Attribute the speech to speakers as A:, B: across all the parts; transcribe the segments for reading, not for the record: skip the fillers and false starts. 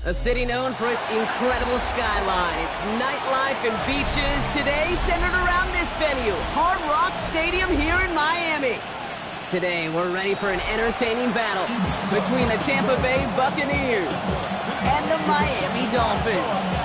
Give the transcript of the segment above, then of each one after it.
A: A city known for its incredible skyline, its nightlife and beaches, today centered around this venue, Hard Rock Stadium here in Miami. Today, we're ready for an entertaining battle between the Tampa Bay Buccaneers and the Miami Dolphins.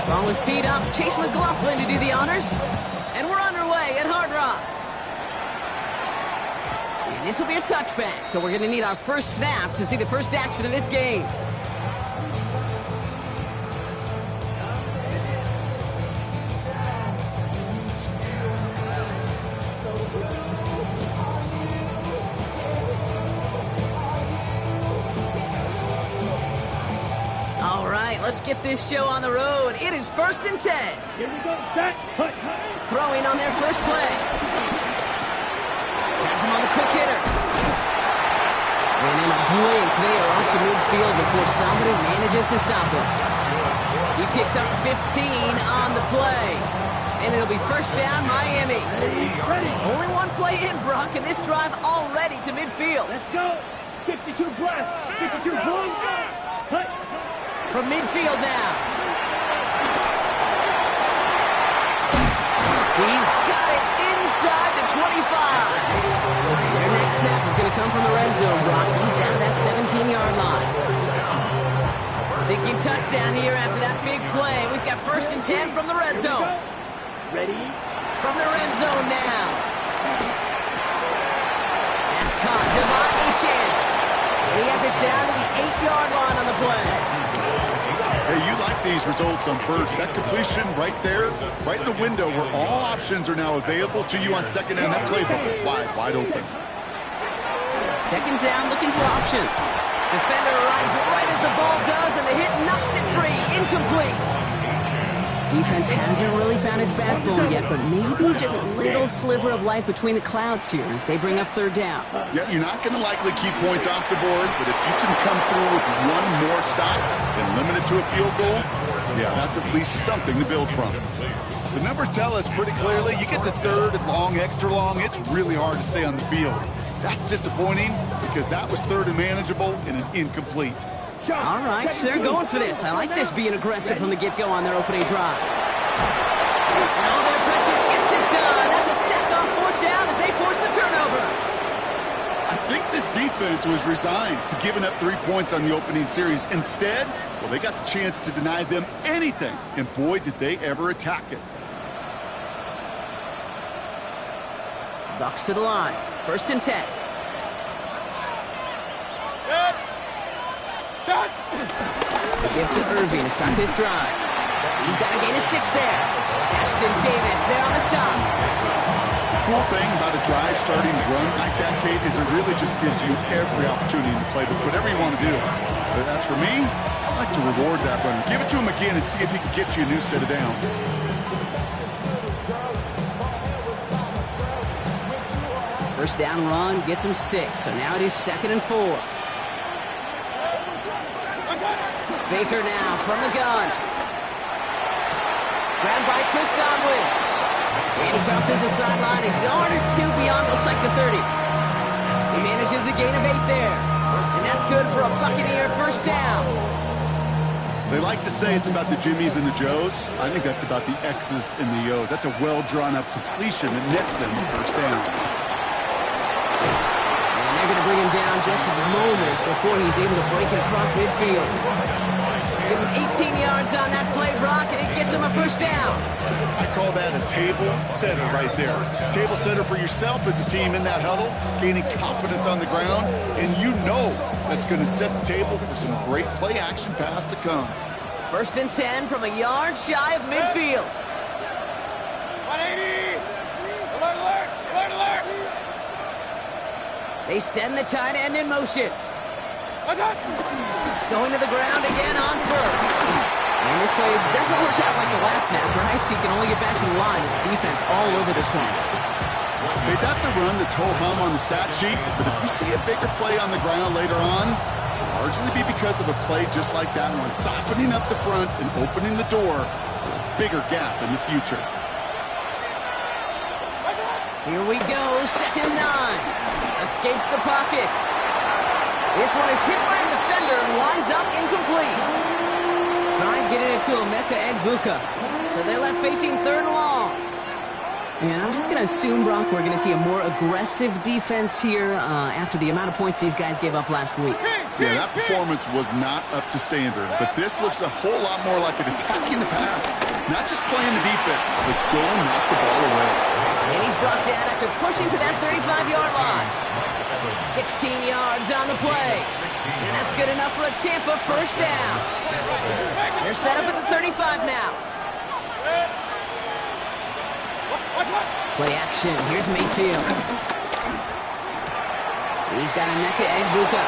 A: Ball is teed up. Chase McLaughlin to do the honors. And we're underway at Hard Rock. And this will be a touchback, so we're going to need our first snap to see the first action of this game. Let's get this show on the road. It is 1st and 10.
B: Here we go. Back.
A: Throwing on their first play. Has him on the quick hitter. And in a blink, they are off to midfield before somebody manages to stop him. He picks up 15 on the play. And it'll be first down, Miami.
B: Ready.
A: Only one play in, Brock, and this drive already to midfield.
B: Let's go. 52 breaths. 52 points. Cut.
A: From midfield now. He's got it inside the 25. Their next snap is going to come from the red zone, Brock. He's down that 17-yard line. Thinking touchdown here after that big play. We've got 1st and 10 from the red zone.
B: Ready?
A: From the red zone now. That's caught. Devon Achane. He has it down to the 8-yard line on the play.
C: Hey, you like these results on first. That completion right there, right in the window where all options are now available to you on second down. That playbook wide open.
A: Second down, looking for options. Defender arrives right as the ball does, and the hit knocks it free. Incomplete. Defense hasn't really found its backbone yet, but maybe just a little sliver of light between the clouds here as they bring up 3rd down.
C: Yeah, you're not going to likely keep points off the board, but if you can come through with one more stop and limit it to a field goal, yeah, that's at least something to build from. The numbers tell us pretty clearly, you get to 3rd and long, extra long, it's really hard to stay on the field. That's disappointing because that was 3rd and manageable and an incomplete.
A: All right, so they're going for this. I like this being aggressive from the get-go on their opening drive. And all their pressure gets it done. That's a sack on 4th down as they force the turnover.
C: I think this defense was resigned to giving up 3 points on the opening series. Instead, well, they got the chance to deny them anything, and boy, did they ever attack it.
A: Bucs to the line. 1st and 10. They give to Irving to start this drive. He's got a gain of 6 there. Ashton Davis there on the stop.
C: Cool thing about a drive starting to run like that, Kate, is it really just gives you every opportunity to play with whatever you want to do. But as for me, I like to reward that run. Give it to him again and see if he can get you a new set of downs.
A: First down run gets him 6, so now it is 2nd and 4. Baker now from the gun. Grabbed by Chris Godwin. And he crosses the sideline a yard or 2 beyond, looks like the 30. He manages a gain of 8 there. And that's good for a Buccaneer first down.
C: They like to say it's about the Jimmies and the Joes. I think that's about the X's and the O's. That's a well-drawn-up completion that nets them the first down.
A: And they're going to bring him down just a moment before he's able to break it across midfield. Give him 18 yards on that play, Brock, and it gets him a first down.
C: I call that a table setter right there. Table setter for yourself as a team in that huddle, gaining confidence on the ground, and you know that's going to set the table for some great play action pass to come.
A: 1st and 10 from a yard shy of midfield.
B: 180! Alert, alert! Alert, alert!
A: They send the tight end in motion. Going to the ground again on 1st. And this play doesn't work out like the last snap, right? So he can only get back to the line as the defense all over this one.
C: Okay, that's a run that's ho-hum on the stat sheet, but if you see a bigger play on the ground later on, it'll largely be because of a play just like that one, softening up the front and opening the door for a bigger gap in the future.
A: Here we go, 2nd and 9. Escapes the pocket. This one is hit by a defender and winds up incomplete. Tried getting it to Emeka Egbuka. So they're left facing 3rd and long. And I'm just going to assume, Brock, we're going to see a more aggressive defense here after the amount of points these guys gave up last week.
C: Yeah, that performance was not up to standard, but this looks a whole lot more like an attacking the pass. Not just playing the defense, but go knock the ball away.
A: And he's brought down after pushing to that 35-yard line. 16 yards on the play. And that's good enough for a Tampa 1st down. They're set up at the 35 now. Play action. Here's Mayfield. He's got Emeka Egbuka.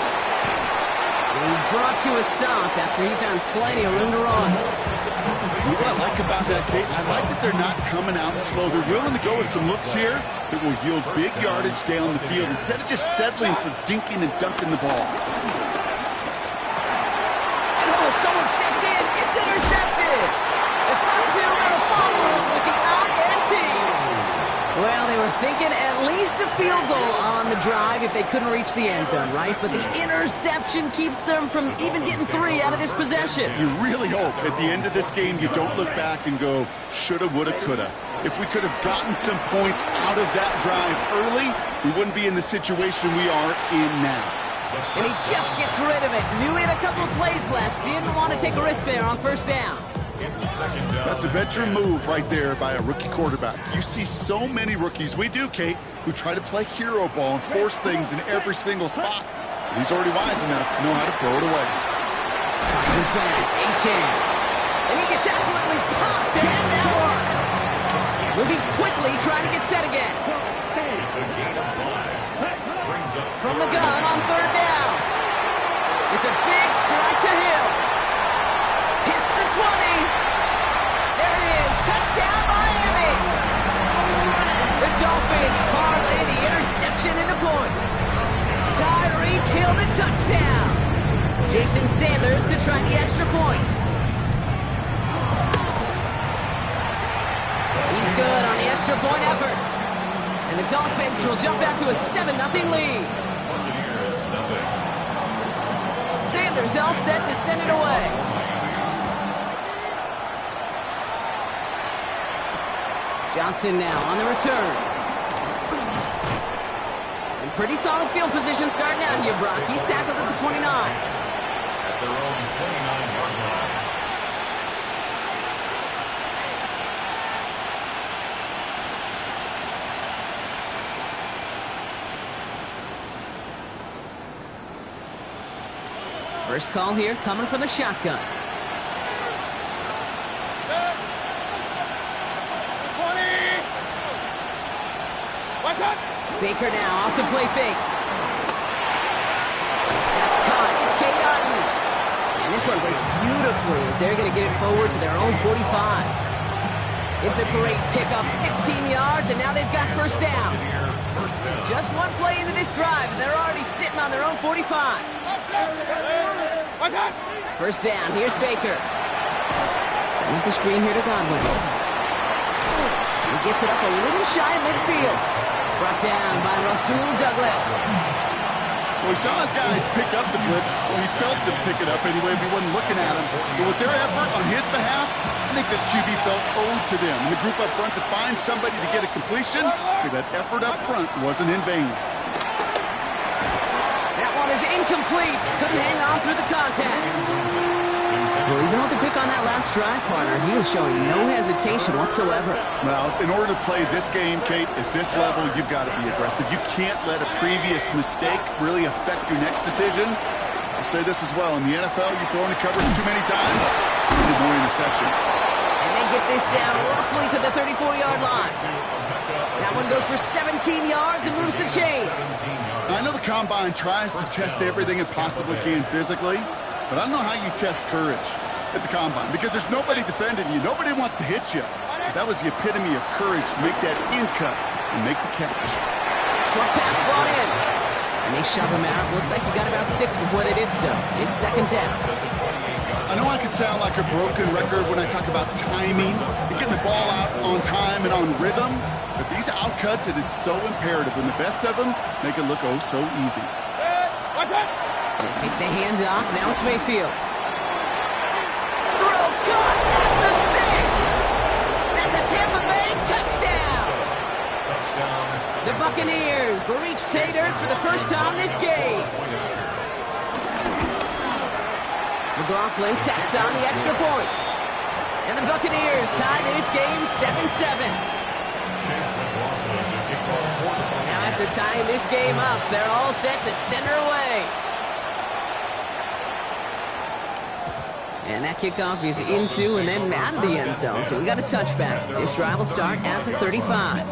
A: And he's brought to a stop after he found plenty of room to run.
C: What I like about that, Kate, I like that they're not coming out slow. They're willing to go with some looks here that will yield big yardage down the field instead of just settling for dinking and dunking the ball.
A: And someone stepped in. It's intercepted. The front two and a fumble with the INT. Well, they were thinking at least a field goal on the drive if they couldn't reach the end zone, right? But the interception keeps them from even getting 3 out of this possession.
C: You really hope at the end of this game you don't look back and go, shoulda, woulda, coulda. If we could have gotten some points out of that drive early, we wouldn't be in the situation we are in now.
A: And he just gets rid of it. Knew he had a couple of plays left. Didn't want to take a risk there on 1st down.
C: That's a veteran move right there by a rookie quarterback. You see so many rookies, we do, Kate, who try to play hero ball and force things in every single spot. But he's already wise enough to know how to throw it away.
A: Cox is back, Achane. And he gets absolutely popped to end that one. Moving quickly, trying to get set again. From the gun on 3rd down. It's a big strike to Hill. Hits the 20. There it is. Touchdown, Miami. The Dolphins parlay the interception into points. Tyreek Hill the touchdown. Jason Sanders to try the extra point. He's good on the extra point effort. And the Dolphins will jump out to a 7-0 lead. Sanders all set to send it away. Johnson now on the return. And pretty solid field position starting out here, Brock. He's tackled at the 29.
D: At their own 29-yard line.
A: First call here coming from the shotgun. Baker now off the play fake. That's caught. It's Cade Otton. And this one breaks beautifully as they're going to get it forward to their own 45. It's a great pickup, 16 yards, and now they've got 1st down. Just one play into this drive, and they're already sitting on their own 45. 1st down. Here's Baker. Setting up the screen here to Godwin. He gets it up a little shy of midfield. Brought down by Rasul Douglas.
C: Well, we saw his guys pick up the blitz. Well, he felt them pick it up anyway. We wasn't looking at him. But with their effort on his behalf, I think this QB felt owed to them. And the group up front to find somebody to get a completion, so that effort up front wasn't in vain.
A: That one is incomplete. Couldn't hang on through the contact. Well, even with the pick on that last drive, partner, he was showing no hesitation whatsoever.
C: Well, in order to play this game, Kate, at this level, you've got to be aggressive. You can't let a previous mistake really affect your next decision. I'll say this as well. In the NFL, you throw into coverage too many times, you get more interceptions.
A: And they get this down roughly to the 34-yard line. That one goes for 17 yards and moves the chains.
C: I know the Combine tries to test everything it possibly can physically, but I don't know how you test courage at the Combine because there's nobody defending you. Nobody wants to hit you. That was the epitome of courage to make that in cut and make the catch.
A: Short pass brought in. And they shove him out. Looks like he got about 6 before they did so. It's second down.
C: I know I can sound like a broken record when I talk about timing and getting the ball out on time and on rhythm, but these outcuts, it is so imperative, and the best of them make it look oh so easy.
A: They take the hand off. Now it's Mayfield. Throw caught at the 6. That's a Tampa Bay touchdown. The Buccaneers reach pay dirt for the first time this game. McLaughlin sacks on the extra point. And the Buccaneers tie this game 7-7. Now after tying this game up, they're all set to center away. And that kickoff is into and then out of the end zone. So we got a touchback. This drive will start at the 35.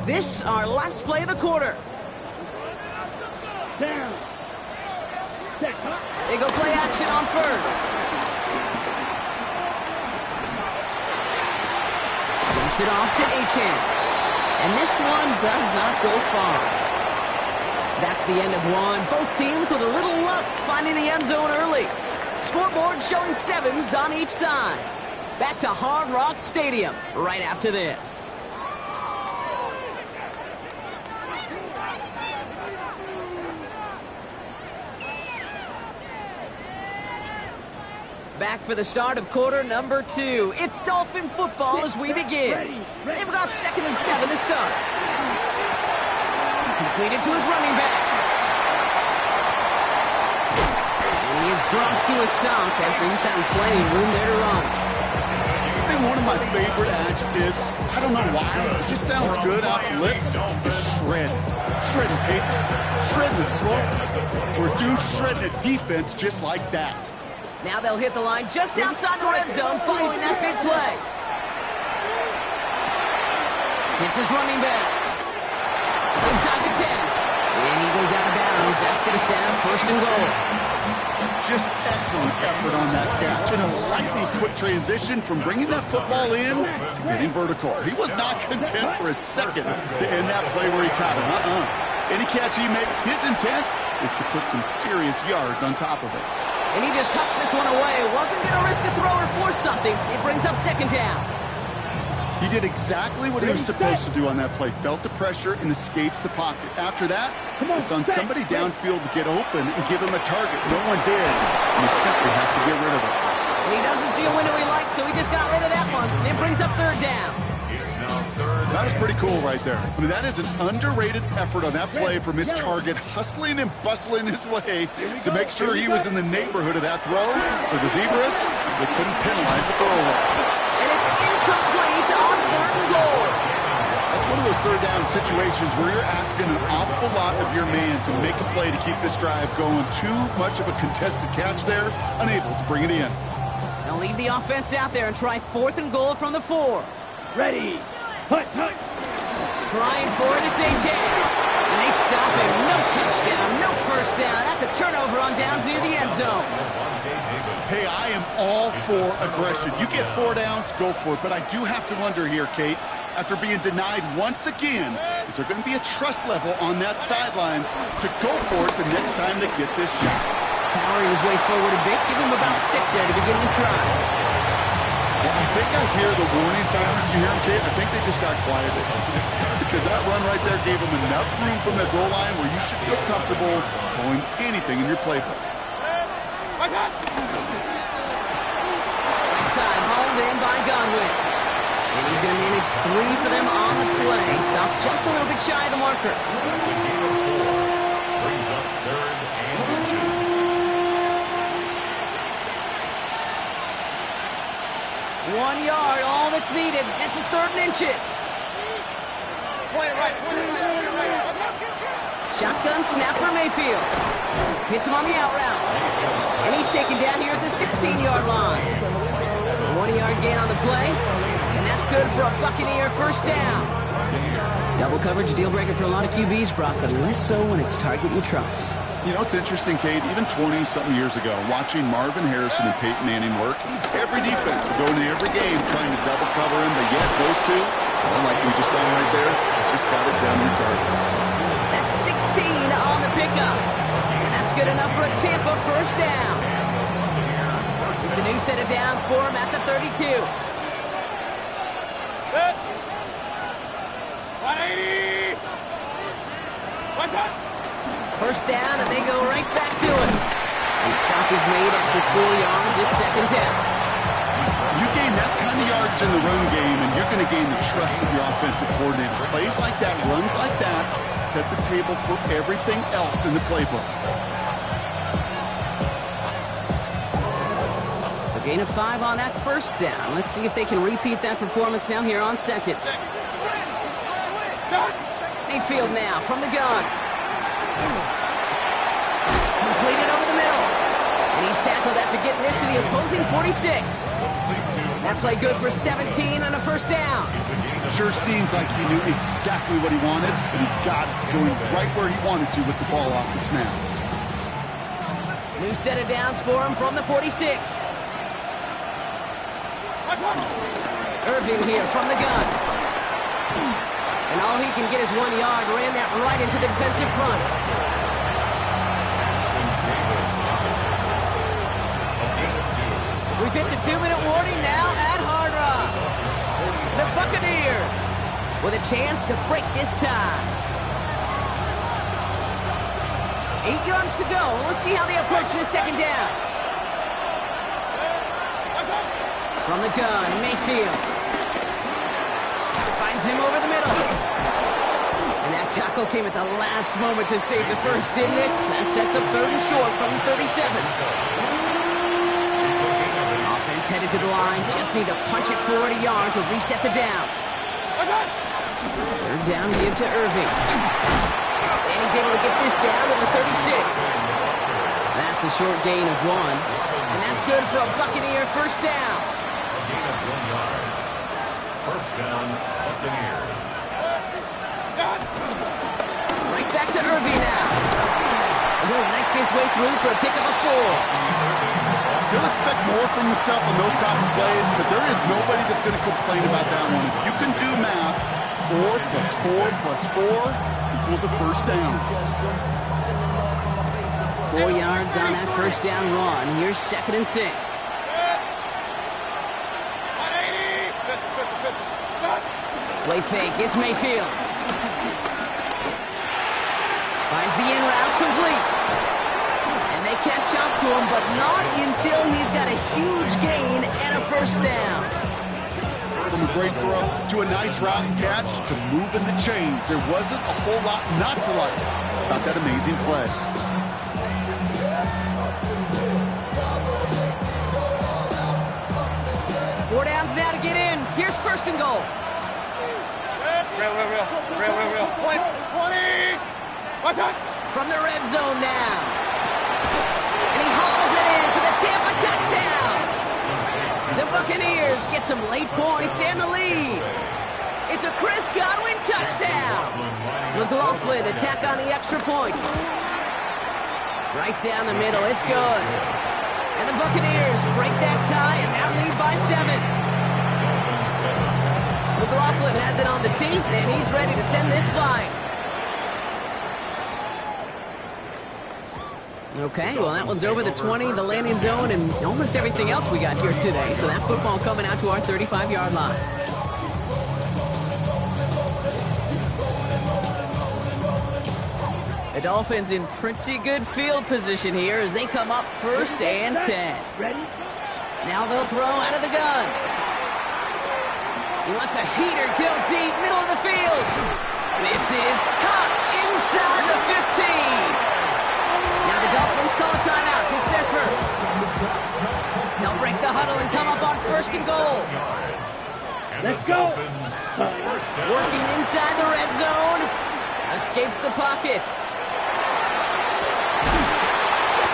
A: This our last play of the quarter.
B: Down.
A: They go play action on first. Dumps it off to Achane. And this one does not go far. That's the end of one. Both teams with a little luck finding the end zone early. Scoreboard showing 7s on each side. Back to Hard Rock Stadium right after this. Back for the start of quarter number 2. It's Dolphin football as we begin. They've got 2nd and 7 to start. Completed to his running back. And he is brought to a stop after he found plenty of room there to run.
C: I think one of my favorite adjectives, I don't know why, it just sounds good off the lips, is shred. Shredding paper, shredding the slopes, or dude shredding a defense just like that.
A: Now they'll hit the line just outside the red zone following that big play. Hits his running back. It's inside the 10. And he goes out of bounds. That's going to set up 1st and goal.
C: Just excellent effort on that catch. And a lightning quick transition from bringing that football in to getting vertical. He was not content for a second to end that play where he caught it. Any catch he makes, his intent is to put some serious yards on top of it.
A: And he just tucks this one away. Wasn't going to risk a throw or force something. It brings up 2nd down.
C: He did exactly what he was supposed to do on that play. Felt the pressure and escapes the pocket. After that, it's on somebody downfield to get open and give him a target. No one did. And he simply has to get rid of it.
A: And he doesn't see a window he likes, so he just got rid of that one. And it brings up 3rd down.
C: That was pretty cool right there. I mean, that is an underrated effort on that play from his target, hustling and bustling his way to make sure he was in the neighborhood of that throw. So the Zebras, they couldn't penalize the throwaway.
A: And it's incomplete on 3rd and goal.
C: That's one of those 3rd down situations where you're asking an awful lot of your man to make a play to keep this drive going. Too much of a contested catch there, unable to bring it in.
A: They'll leave the offense out there and try 4th and goal from the 4.
B: Ready. Hut.
A: Trying for it, it's Achane. And they stop him. No touchdown, no 1st down. That's a turnover on downs near the end zone.
C: Hey, I am all for aggression. You get 4 downs, go for it. But I do have to wonder here, Kate, after being denied once again, is there going to be a trust level on that sidelines to go for it the next time they get this shot?
A: Powering his way forward a bit. Give him about 6 there to begin this drive.
C: I think I hear the warning sirens. You hear them, Kate? I think they just got quieted. Because that run right there gave them enough room from the goal line where you should feel comfortable calling anything in your playbook.
A: Inside, hauled in by Godwin. And he's going to manage 3 for them on the play. Stop just a little bit shy of the marker.
D: Brings up 3rd and 2.
A: 1 yard, all that's needed. This is 3rd and inches. Shotgun snap for Mayfield. Hits him on the out route. And he's taken down here at the 16-yard line. 1-yard gain on the play. And that's good for a Buccaneer 1st down. Double coverage deal breaker for a lot of QBs, Brock, but less so when it's a target you trust.
C: You know, it's interesting, Kate, even 20-something years ago, watching Marvin Harrison and Peyton Manning work, every defense would go into every game trying to double cover him, but yet those two, well, like we just saw right there, just got it done regardless.
A: That's 16 on the pickup. And that's good enough for a Tampa first down. It's a new set of downs for him at the 32.
B: Good. 180. What's up?
A: First down, and they go right back to it. And the stop is made after 4 yards. It's second down.
C: You gain that kind of yards in the run game, and you're going to gain the trust of your offensive coordinator. Plays like that, runs like that, set the table for everything else in the playbook.
A: So gain of 5 on that first down. Let's see if they can repeat that performance now here on second. Mayfield now from the gun. Completed over the middle. And he's tackled after getting this to the opposing 46. That play good for 17 on a first down.
C: Sure seems like he knew exactly what he wanted, and he got it going right where he wanted to with the ball off the snap.
A: New set of downs for him from the 46. Irving here from the gun. And all he can get is 1 yard. Ran that right into the defensive front. We've hit the 2-minute warning now at Hard Rock. The Buccaneers with a chance to break this tie. 8 yards to go. Let's see how they approach this second down. From the gun, Mayfield. Finds him over the middle. And that tackle came at the last moment to save the first, didn't it? That sets up 3rd and short from the 37. Offense headed to the line. Just need to punch it 40 yards to reset the downs. 3rd down, give to Irving. And he's able to get this down to the 36. That's a short gain of 1. And that's good for a Buccaneer first down.
D: Gain of 1 yard. First down, Buccaneers.
A: Right back to Irving now. And he'll knife his way through for a pick of a 4.
C: He'll expect more from himself on those type of plays, but there is nobody that's going to complain about that one. If you can do math, 4 plus 4 plus 4 equals a first down.
A: 4 yards on that first down run. Here's 2nd and 6. Play fake. It's Mayfield. Finds the in route complete. And they catch up to him, but not until he's got a huge gain and a first down.
C: From a great throw to a nice route and catch to moving the chains. There wasn't a whole lot not to like about that amazing play.
A: Four downs now to get in. Here's 1st and goal.
B: Real. 20. What's up?
A: From the red zone now. And he hauls it in for the Tampa touchdown. The Buccaneers get some late points and the lead. It's a Chris Godwin touchdown. McLaughlin attack on the extra point. Right down the middle. It's good. And the Buccaneers break that tie and now lead by 7. McLaughlin has it on the tee, and he's ready to send this flying. Okay, well, that one's over the 20, the landing zone, and almost everything else we got here today. So that football coming out to our 35-yard line. The Dolphins in pretty good field position here as they come up 1st and 10. Now they'll throw out of the gun. He wants a heater, go deep, middle of the field. This is caught inside the 15. Now the Dolphins call a timeout. It's their first. They'll break the huddle and come up on 1st and goal.
B: Let's go.
A: Working inside the red zone. Escapes the pocket.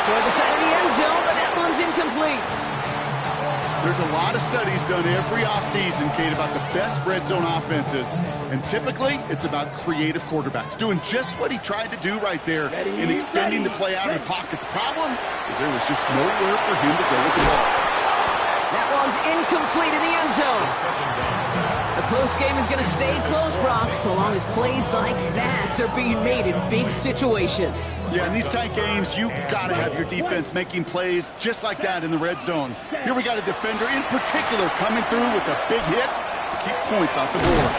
A: Toward the side of the end zone, but that one's incomplete.
C: There's a lot of studies done every offseason, Kate, about the best red zone offenses. And typically, it's about creative quarterbacks doing just what he tried to do right there in extending the play out of the pocket. The problem is there was just nowhere for him to go with the ball.
A: That one's incomplete in the end zone. The close game is going to stay close, Brock, so long as plays like that are being made in big situations.
C: Yeah, in these tight games, you got to have your defense making plays just like that in the red zone. Here we got a defender in particular coming through with a big hit to keep points off the board.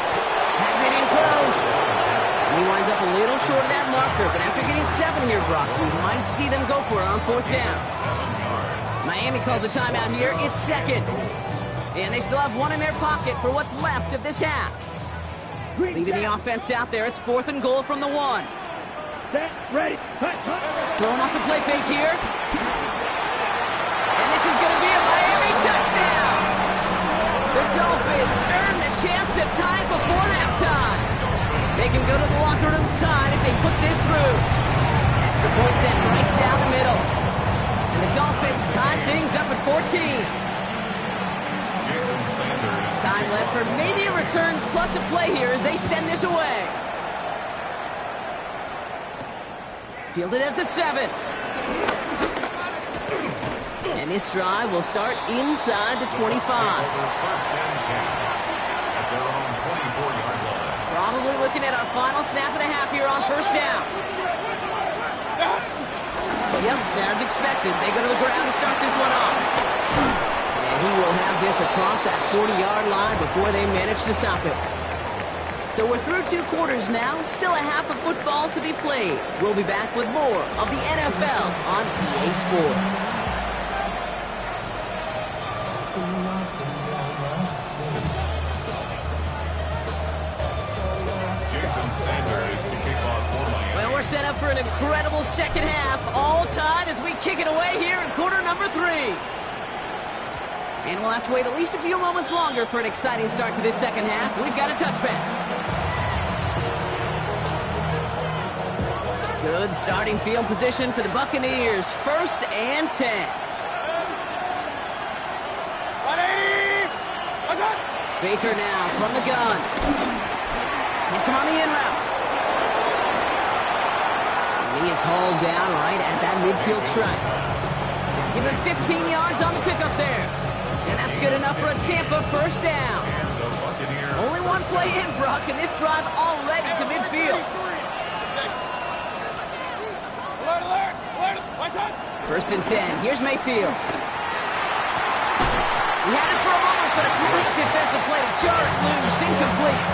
A: Has it in close. And he winds up a little short of that marker, but after getting 7 here, Brock, we might see them go for it on 4th down. Miami calls a timeout here. It's 2nd. And they still have 1 in their pocket for what's left of this half. Leaving the offense out there. It's 4th and goal from the 1.
B: Set, ready, cut.
A: Throwing off the play fake here. And this is going to be a Miami touchdown. The Dolphins earn the chance to tie before halftime. They can go to the locker rooms tied if they put this through. Extra point sent right down the middle. And the Dolphins tie things up at 14. Time left for maybe a return plus a play here as they send this away. Fielded at the 7. And this drive will start inside the 25. Probably looking at our final snap of the half here on 1st down. Yep, as expected, they go to the ground to start this one off. He will have this across that 40-yard line before they manage to stop it. So we're through 2 quarters now. Still a half of football to be played. We'll be back with more of the NFL on EA Sports. Well, we're set up for an incredible second half. All tied as we kick it away here in quarter number 3. And we'll have to wait at least a few moments longer for an exciting start to this second half. We've got a touchback. Good starting field position for the Buccaneers. 1st and 10. Baker now from the gun. Hits him on the in route. And he is hauled down right at that midfield stripe. Give him 15 yards on the pickup there. And that's good enough for a Tampa 1st down. Only 1 play in, Brock, and this drive already to midfield. 1st and 10. Here's Mayfield. He had it for a moment, but a great defensive play to jar it loose. Incomplete.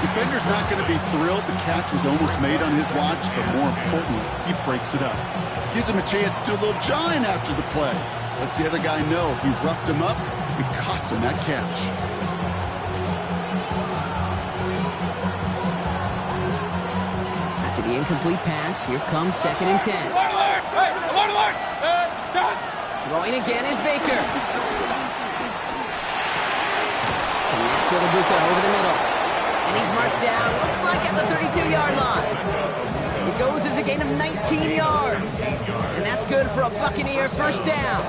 C: Defender's not going to be thrilled the catch was almost made on his watch, but more importantly, he breaks it up. Gives him a chance to do a little jawing after the play. Lets the other guy know he roughed him up and cost him that catch.
A: After the incomplete pass, here comes 2nd and 10. Throwing again is Baker. Connects with Ibuka over the middle. And he's marked down, looks like at the 32-yard line. It goes as a gain of 19 yards. And that's good for a Buccaneer 1st down.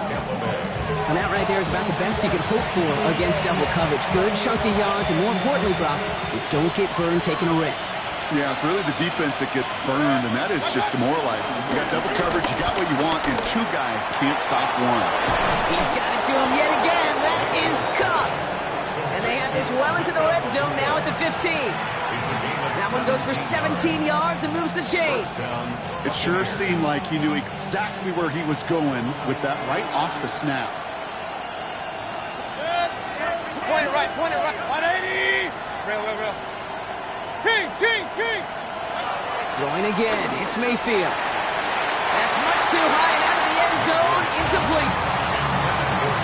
A: And that right there is about the best you can hope for against double coverage. Good chunky yards, and more importantly, Brock, you don't get burned taking a risk.
C: Yeah, it's really the defense that gets burned, and that is just demoralizing. You got double coverage, you got what you want, and 2 guys can't stop 1.
A: He's got it to him yet again. That is caught. And they have this well into the red zone now at the 15. That one goes for 17 yards and moves the chains.
C: It sure seemed like he knew exactly where he was going with that right off the snap.
B: Point it right, 180. Real. Kings.
A: Throwing again, it's Mayfield. That's much too high and out of the end zone, incomplete.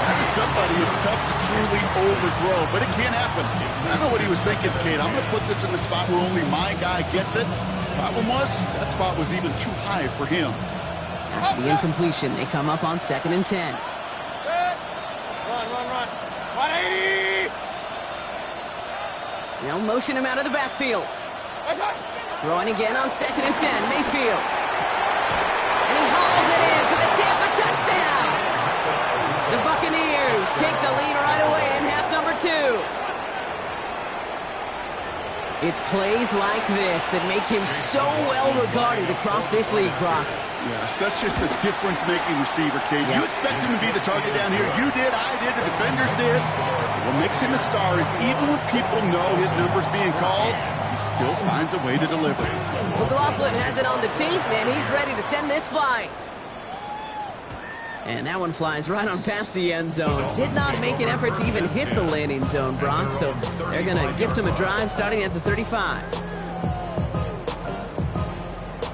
C: That is somebody it's tough to truly overthrow, but it can happen. I don't know what he was thinking, Kate. I'm going to put this in the spot where only my guy gets it. Problem was, that spot was even too high for him.
A: After the incompletion, they come up on 2nd and 10.
B: Run. 180.
A: They'll motion him out of the backfield. Throwing again on 2nd and 10, Mayfield. And he hauls it in for the Tampa touchdown. The Buccaneers It's plays like this that make him so well regarded across this league, Brock.
C: Yeah, such just a difference-making receiver, Kate. You expect him to be the target down here. You did, I did, the defenders did. What makes him a star is even when people know his number's being called, he still finds a way to deliver.
A: McLaughlin has it on the tee, and he's ready to send this flying. And that one flies right on past the end zone. Did not make an effort to even hit the landing zone, Brock, so they're going to gift him a drive starting at the 35.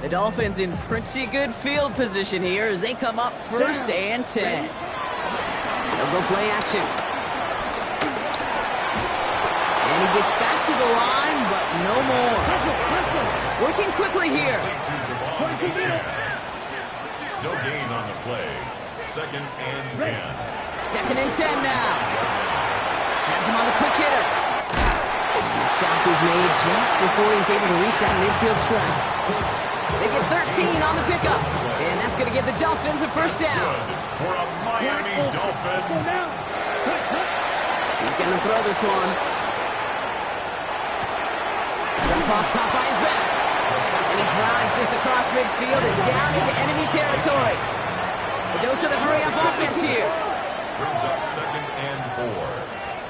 A: The Dolphins in pretty good field position here as they come up first and 10. They'll go play action. And he gets back to the line, but no more. Working quickly here.
D: No gain on the play. Second and 10.
A: Second and 10 now. Has him on the quick hitter. And the stop is made just before he's able to reach that midfield strike. They get 13 on the pickup. And that's going to give the Dolphins a first down.
D: For a Miami Dolphin.
A: He's going to throw this one. Jump off top by his back. And he drives this across midfield and down into enemy territory. A dose of the hurry-up offense here.
D: Brings up second and 4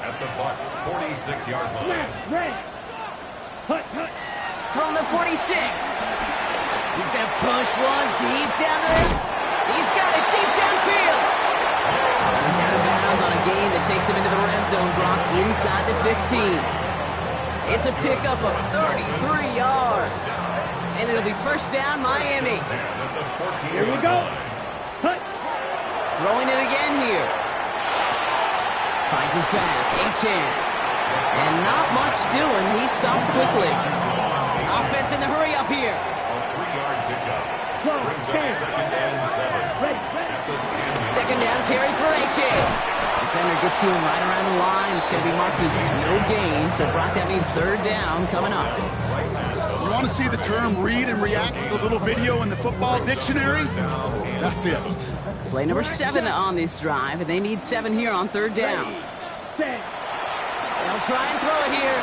D: at the bucs 46-yard line.
A: From the 46. He's going to push one deep down there. He's got it deep downfield. He's out of bounds on a gain that takes him into the red zone, Brock, inside the 15. It's a pickup of 33 yards. And it'll be first down, Miami.
B: Here we go.
A: Throwing it again here. Finds his back, Achane. And not much doing. He stopped quickly. Offense in the hurry up here.
D: A 3-yard pickup. Brings up second and 7.
A: Second down carry for Achane. Defender gets to him right around the line. It's going to be marked as no gain. So, Brock, that means third down coming up.
C: You want to see the term read and react with a little video in the football dictionary? That's it.
A: Play number 7 on this drive, and they need 7 here on third down. They'll try and throw it here.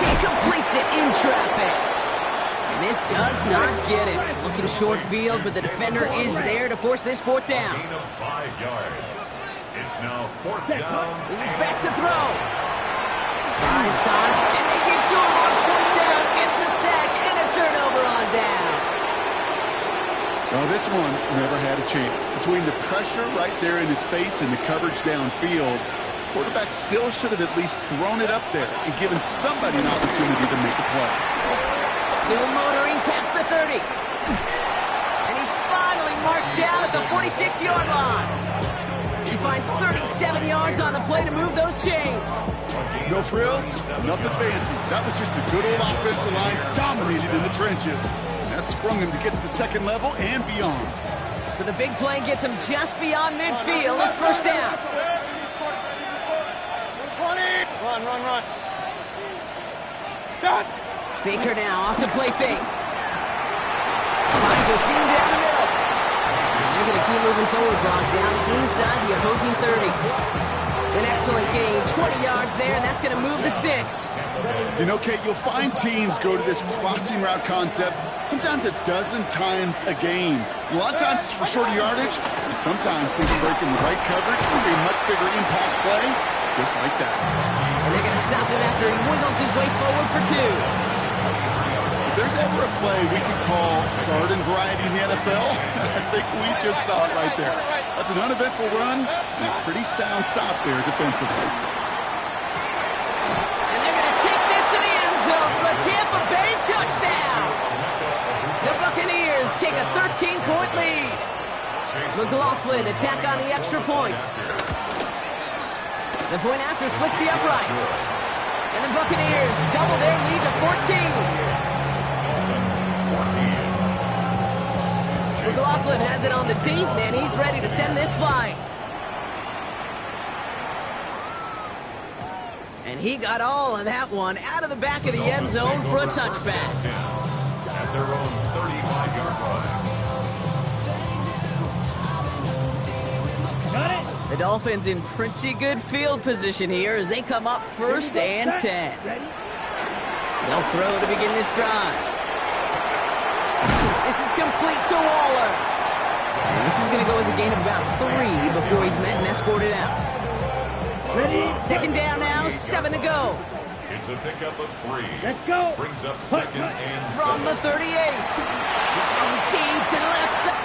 A: He completes it in traffic. And this does not get it. Looking short field, but the defender is there to force this fourth down.
D: Gain of 5 yards. It's now fourth down.
A: He's back to throw. Buys time, and they give to him on fourth down. It's a sack and a turnover on down.
C: Well, this one never had a chance. Between the pressure right there in his face and the coverage downfield, quarterback still should have at least thrown it up there and given somebody an opportunity to make a play.
A: Still motoring past the 30. And he's finally marked down at the 46-yard line. He finds 37 yards on the play to move those chains.
C: No frills, nothing fancy. That was just a good old offensive line dominated in the trenches. That sprung him to get to the second level and beyond.
A: So the big play gets him just beyond midfield. It's first down.
B: 20. Run. Stop.
A: Baker now off to play fake. Finds a seam down the middle. And they're going to keep moving forward, Brock, down inside the opposing 30. An excellent gain, 20 yards there, and that's going to move the sticks.
C: You know, Kate, you'll find teams go to this crossing route concept sometimes a dozen times a game. A lot of times it's for shorter yardage, but sometimes things breaking the right coverage can be a much bigger impact play, just like that.
A: And they're going to stop him after he wiggles his way forward for 2.
C: If there's ever a play we could call garden variety in the NFL, I think we just saw it right there. That's an uneventful run and a pretty sound stop there defensively.
A: And they're going to take this to the end zone for a Tampa Bay touchdown. The Buccaneers take a 13-point lead. McLaughlin attack on the extra point. The point after splits the uprights. And the Buccaneers double their lead to 14. McLaughlin has it on the tee, and he's ready to send this flying. And he got all of that one out of the back of the end zone for a touchback.
D: At their own 35-yard line.
B: Got it.
A: The Dolphins in pretty good field position here as they come up first and 10.
B: Ready?
A: They'll throw to begin this drive. This is complete to Waller. And this is going to go as a gain of about 3 before he's met and escorted out. Second down now, 7 to go.
D: It's a pickup of 3.
B: Let's go.
D: Brings up second and 7.
A: From the 38. He's throwing deep to the left side.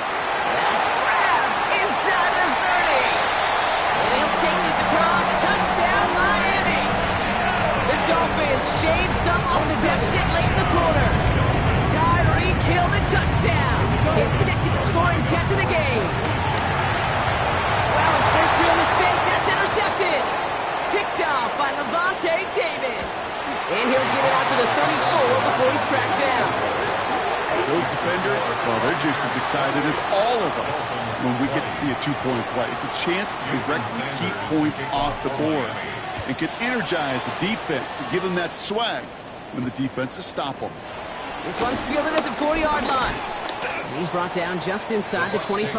A: That's grabbed inside the 30. And he'll take this across. Touchdown, Miami. The Dolphins shave some off the deficit late in the quarter. Tyreek Hill the touchdown. His second scoring catch of the game. Wow, his first real mistake. That's intercepted. Picked off by Levante David. And he'll get it out to the 34 before he's tracked down.
C: Those defenders, well, they're just as excited as all of us when we get to see a two-point play. It's a chance to directly keep points off the board and can energize the defense and give them that swag when the defenses stop them.
A: This one's fielded at the 40-yard line. And he's brought down just inside the 25.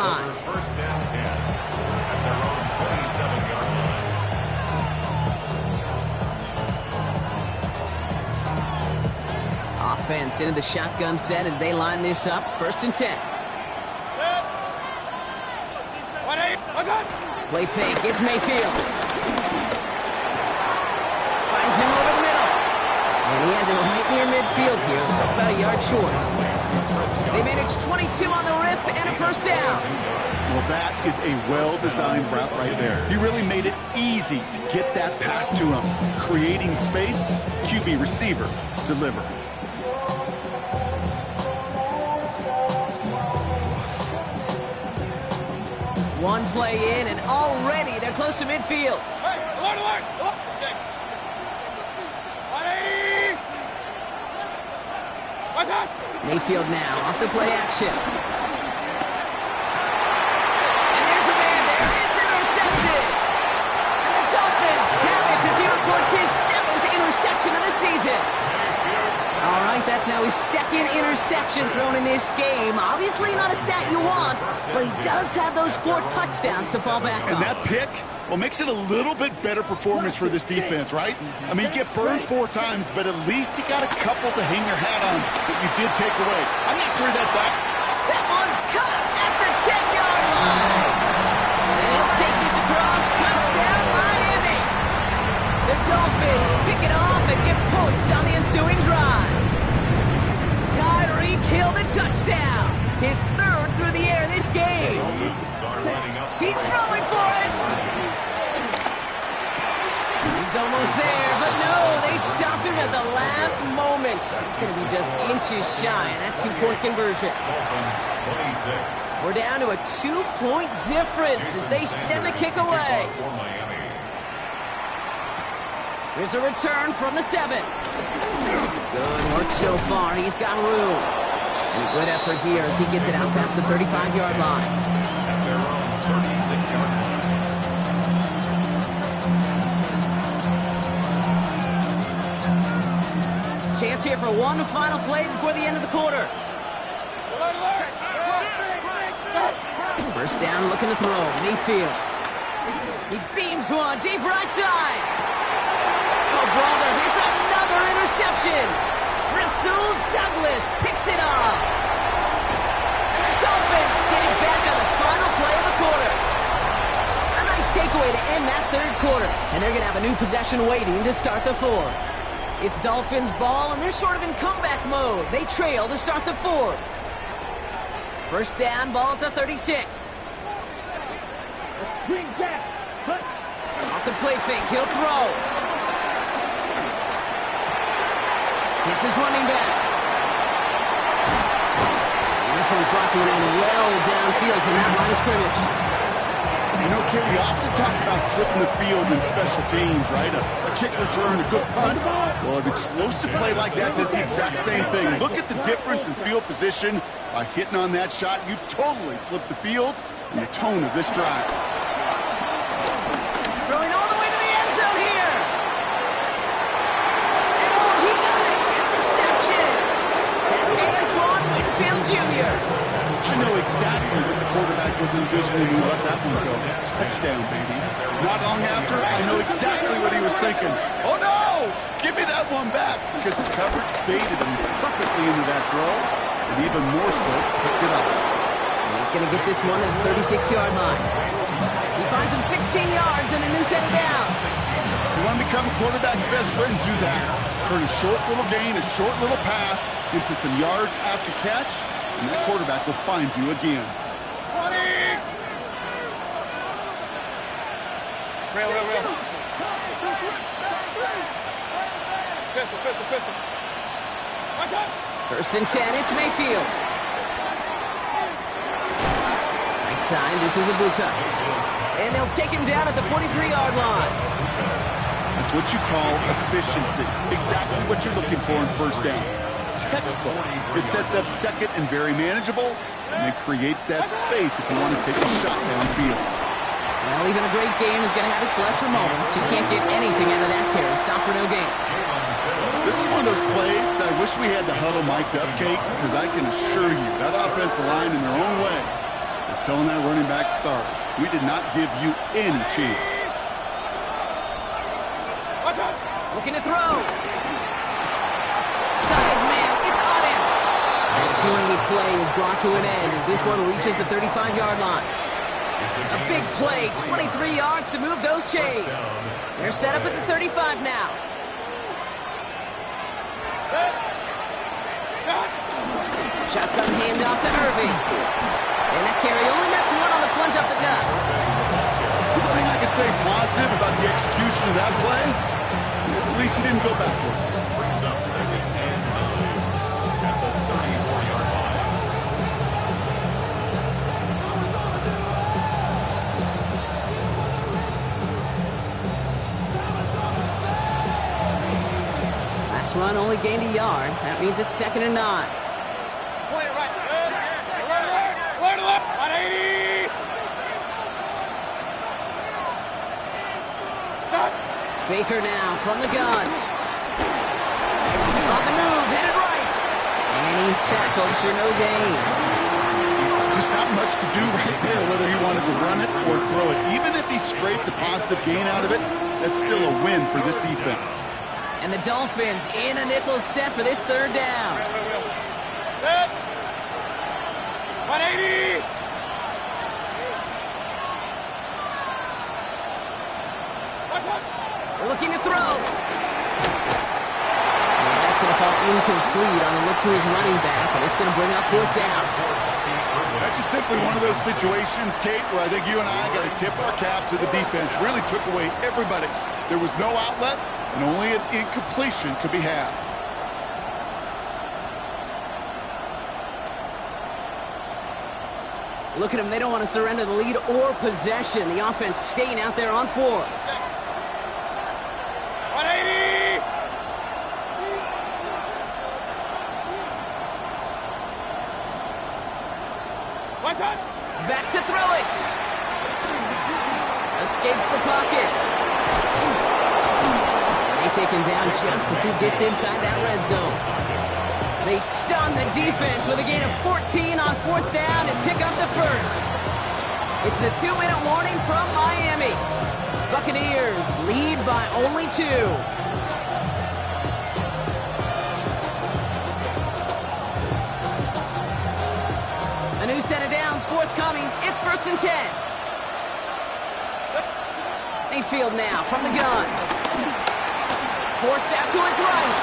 D: First down 10 at their own 27-yard line.
A: Offense into the shotgun set as they line this up. First and 10. Play fake. It's Mayfield. Finds him over the middle. And he has it right near midfield here. It's about a yard short. They managed 22 on the rip and a first down.
C: Well, that is a well-designed route right there. He really made it easy to get that pass to him. Creating space, QB receiver, deliver.
A: One play in, and already they're close to midfield. Mayfield now off the play action. And there's a man there. It's intercepted. And the Dolphins have it as he records his 7th interception of the season. All right, that's now his 2nd interception thrown in this game. Obviously not a stat you want, but he does have those 4 touchdowns to fall back on.
C: And that pick, well, makes it a little bit better performance for this defense, right? I mean, you get burned 4 times, but at least you got a couple to hang your hat on that you did take away. I'm going to turn that back.
A: That one's caught at the 10-yard line. And he'll take this across. Touchdown, Miami. The Dolphins pick it off and get points on the ensuing drive. Tyreek Hill the touchdown. His 3rd through the air this game. He's throwing for it. He's almost there, but no, they stopped him at the last moment. He's going to be just inches shy of that 2-point conversion. We're down to a 2-point difference as they send the kick away. Here's a return from the 7. Good work so far. He's got room. And a good effort here as he gets it out past the 35-yard line.
D: At their own 36-yard line.
A: Chance here for one final play before the end of the quarter. First down, looking to throw. Mayfield. He beams one deep right side. Oh, brother, it's another interception. Rasul Douglas picks it up. And the Dolphins get it back on the final play of the quarter. A nice takeaway to end that 3rd quarter. And they're going to have a new possession waiting to start the 4th. It's Dolphins ball, and they're sort of in comeback mode. They trail to start the 4th. First down, ball at the 36.
B: Bring back.
A: Off the play fake, he'll throw. Hits his running back. And this one's brought to an end well downfield from that line of scrimmage.
C: You know, Kerry, we often talk about flipping the field in special teams, right? A kick return, a good punt. Well, an explosive play like that does the exact same thing. Look at the difference in field position. By hitting on that shot, you've totally flipped the field and the tone of this drive.
A: Throwing all the way to the end zone here. And oh, he got it. Interception. That's Antoine Winfield Jr.
C: I know exactly what the quarterback was envisioning when he let that one go. Touchdown, baby. Not long after, I know exactly what he was thinking. Oh, no! Give me that one back, because the coverage baited him perfectly into that throw, and even more so, picked it up.
A: And he's going to get this one at the 36-yard line. He finds him 16 yards and a new set of downs.
C: You want to become a quarterback's best friend, do that. Turn a short little gain, a short little pass into some yards after catch, and that quarterback will find you again.
B: 20! Real. Pistol. Watch out!
A: First and 10, it's Mayfield. Right side, this is a bucs. And they'll take him down at the 43-yard line.
C: That's what you call efficiency. Exactly what you're looking for in first down. Textbook. It sets up second and very manageable, and it creates that space if you want to take a shot downfield.
A: Well, even a great game is going to have its lesser moments. You can't get anything out of that carry. Stop for no gain.
C: This is one of those plays that I wish we had the huddle mic'd up, Kate, because I can assure you that offensive line in their own way is telling that running back, sorry, we did not give you any chance.
A: Looking to throw. Got his man. It's on him. And the great play is brought to an end as this one reaches the 35-yard line. A big play, 23 yards to move those chains. They're set up at the 35 now. Shotgun handoff to Irving. And that carry only nets one on the plunge up the gut.
C: The thing I can say positive about the execution of that play is at least he didn't go backwards.
D: Brings up second and 9 at the 34-yard line.
A: Last run only gained a yard. That means it's second and 9.
B: Play it right. Play to left. 180. Stop.
A: Baker now from the gun. On the move, headed right. And he's tackled for no gain.
C: Just not much to do right there, whether he wanted to run it or throw it. Even if he scraped a positive gain out of it, that's still a win for this defense.
A: And the Dolphins in a nickel set for this third down.
B: Set. 180.
A: They're looking to throw. And that's going to fall incomplete on a look to his running back, and it's going to bring up fourth down.
C: That's just simply one of those situations, Kate, where I think you and I got to tip our cap to the defense. Really took away everybody. There was no outlet, and only an incompletion could be had.
A: Look at them. They don't want to surrender the lead or possession. The offense staying out there on 4.
B: 180. One time.
A: Back to throw it. Escapes the pocket. And they take him down just as he gets inside that red zone. They stun the defense with a gain of 14 on fourth down and pick up the first. It's the 2-minute warning from Miami. Buccaneers lead by only 2. A new set of downs forthcoming. It's first and 10. Mayfield now from the gun. Forced out to his right.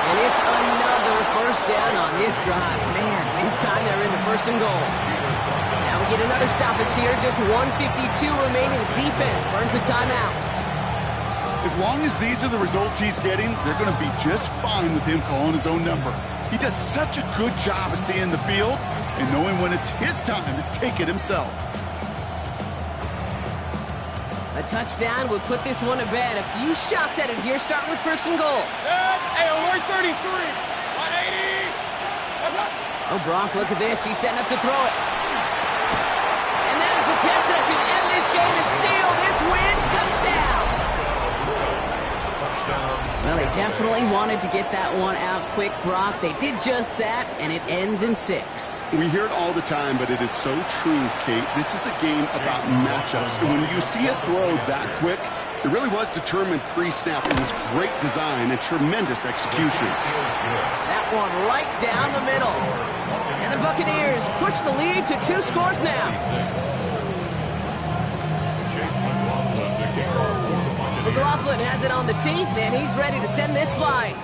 A: And it's another first down on this drive. Man, this time they're in the first and goal. Now we get another stoppage here. Just 1:52 remaining. The defense burns a timeout.
C: As long as these are the results he's getting, they're going to be just fine with him calling his own number. He does such a good job of seeing the field and knowing when it's his time to take it himself.
A: A touchdown would put this one to bed. A few shots at it here, starting with first and goal.
B: Hey, we're 33. 180.
A: Oh, Brock, look at this. He's setting up to throw it. And that is the catch that should end this game and seal this win. Touchdown. Well, they definitely wanted to get that one out quick, Brock. They did just that, and it ends in 6.
C: We hear it all the time, but it is so true, Kate. This is a game about matchups. And when you see a throw that quick, it really was determined pre-snap. It was great design and tremendous execution.
A: That one right down the middle. And the Buccaneers push the lead to 2 scores now. McLaughlin has it on the tee, and he's ready to send this flying.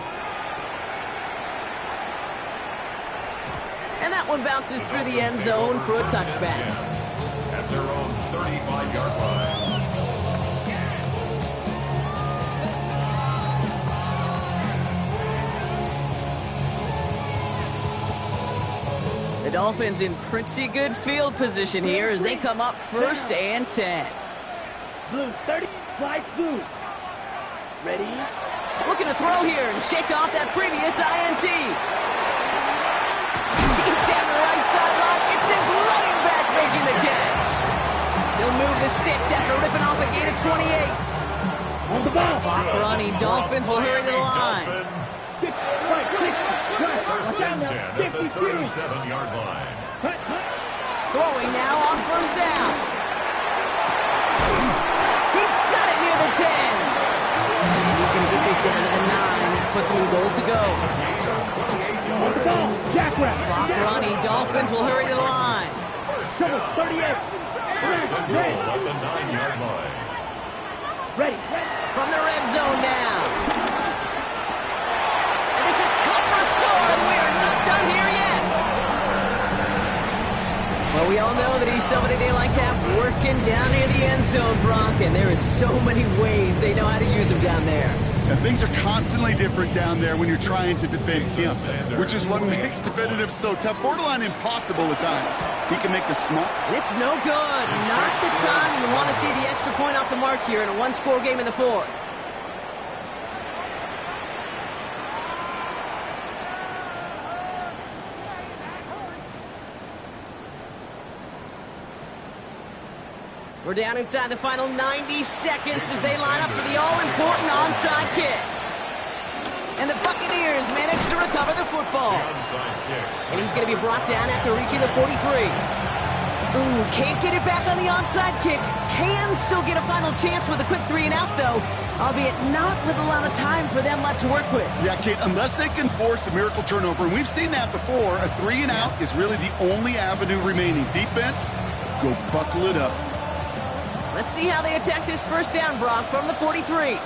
A: And that one bounces through the end zone for a touchback.
D: At their own 35-yard line.
A: The Dolphins in pretty good field position here as they come up 1st and 10.
B: Blue 30, fly blue. Ready?
A: Looking to throw here and shake off that previous INT. Deep down the right sideline, it's his running back making the catch. He'll move the sticks after ripping off a gain of 28.
B: On the ball.
A: Clock running, Dolphins will hurry to the line.
D: First and 10 at the 37-yard line.
A: Throwing now on 1st down. He's got it near the 10. And he's going to get this down to the 9. That puts him in goal to go.
B: On the ball. Jackrabbit.
A: Clock running, Dolphins will hurry to the line.
B: Trouble 38.
D: First and goal at the 9-yard line.
B: Ready.
A: From the red zone now. And this is cut for a score, and we are not done here yet. Well, we all know that he's somebody they like to have working down near the end zone, Brock, and there is so many ways they know how to use him down there.
C: And things are constantly different down there when you're trying to defend him, which is what makes defending him so tough, borderline impossible at times. He can make the small.
A: And it's no good. Not the time you want to see the extra point off the mark here in a 1-score game in the 4th. We're down inside the final 90 seconds as they line up for the all-important onside kick. And the Buccaneers manage to recover the football. And he's going to be brought down after reaching the 43. Ooh, can't get it back on the onside kick. Can still get a final chance with a quick 3-and-out, though, albeit not with a lot of time for them left to work with.
C: Yeah, Kate, unless they can force a miracle turnover, and we've seen that before, a 3-and-out is really the only avenue remaining. Defense, go buckle it up.
A: Let's see how they attack this 1st down, Brock, from the 43.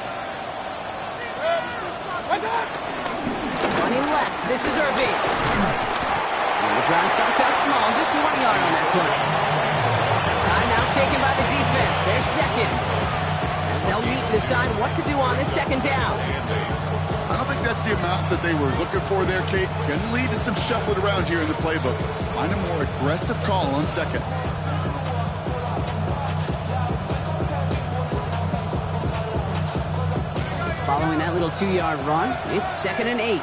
A: Running left, this is Irving. The drive starts out small, just 1 yard on that play. Timeout taken by the defense, their 2nd. As they'll meet and decide what to do on this 2nd down.
C: I don't think that's the amount that they were looking for there, Kate. Going to lead to some shuffling around here in the playbook. Find a more aggressive call on 2nd.
A: Following that little 2-yard run, it's 2nd and 8.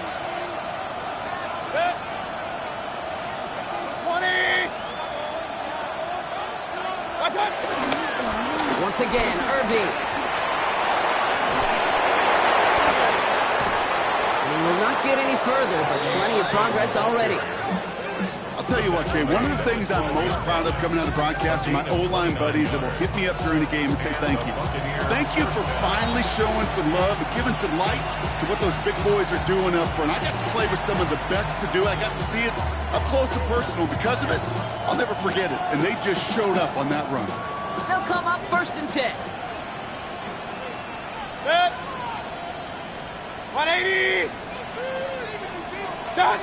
B: 20.
A: Once again, Irving. We will not get any further, but plenty of progress already.
C: I'll tell you what, Kate, one of the things I'm most proud of coming out of broadcast are my O-line buddies that will hit me up during the game and say thank you. Thank you for finally showing some love and giving some light to what those big boys are doing up front. I got to play with some of the best to do it. I got to see it up close and personal. Because of it, I'll never forget it. And they just showed up on that run.
A: They'll come up 1st and 10.
B: 180. Done.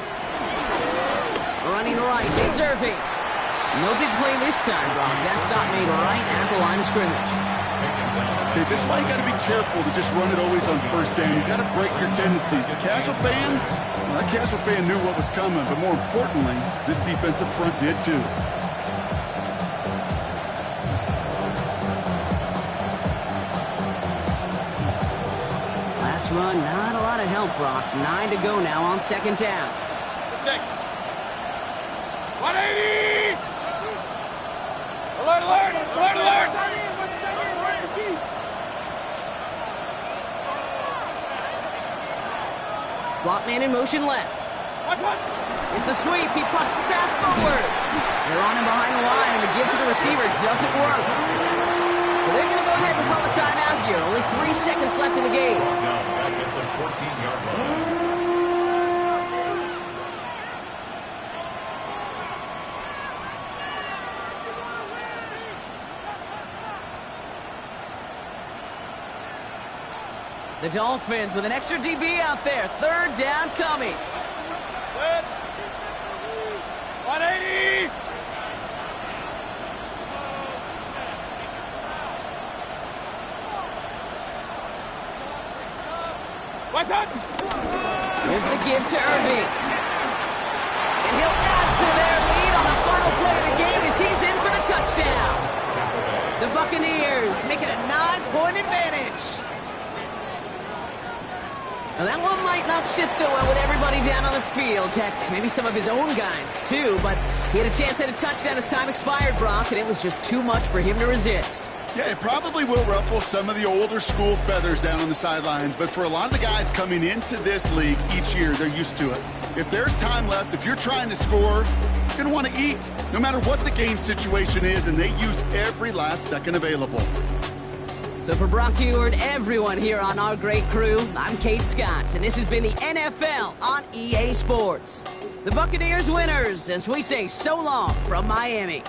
A: Running right, it's Irving. No big play this time, Brock. That stop made right at the line of scrimmage.
C: Okay, this is why you got to be careful to just run it always on 1st down. You got to break your tendencies. The casual fan, well, that casual fan knew what was coming, but more importantly, this defensive front did too.
A: Last run, not a lot of help, Brock. 9 to go now on 2nd down.
B: 180. Alert, alert, alert, alert.
A: Slot man in motion left. It's a sweep. He puts the pass forward. They're on him behind the line, and the give to the receiver doesn't work. So they're going to go ahead and call a timeout here. Only 3 seconds left in the game.
D: Back at the 14-yard line.
A: The Dolphins with an extra DB out there. Third down coming.
B: Good. 180. What's up?
A: Here's the give to Irving. And he'll add to their lead on the final play of the game as he's in for the touchdown. The Buccaneers make it a 9-point advantage. Now that one might not sit so well with everybody down on the field. Heck, maybe some of his own guys too, but he had a chance at a touchdown as time expired, Brock, and it was just too much for him to resist.
C: Yeah, it probably will ruffle some of the older school feathers down on the sidelines, but for a lot of the guys coming into this league each year, they're used to it. If there's time left, if you're trying to score, you're going to want to eat, no matter what the game situation is, and they used every last second available.
A: So for Brock Eward, everyone here on our great crew, I'm Kate Scott, and this has been the NFL on EA Sports. The Buccaneers winners, as we say so long from Miami.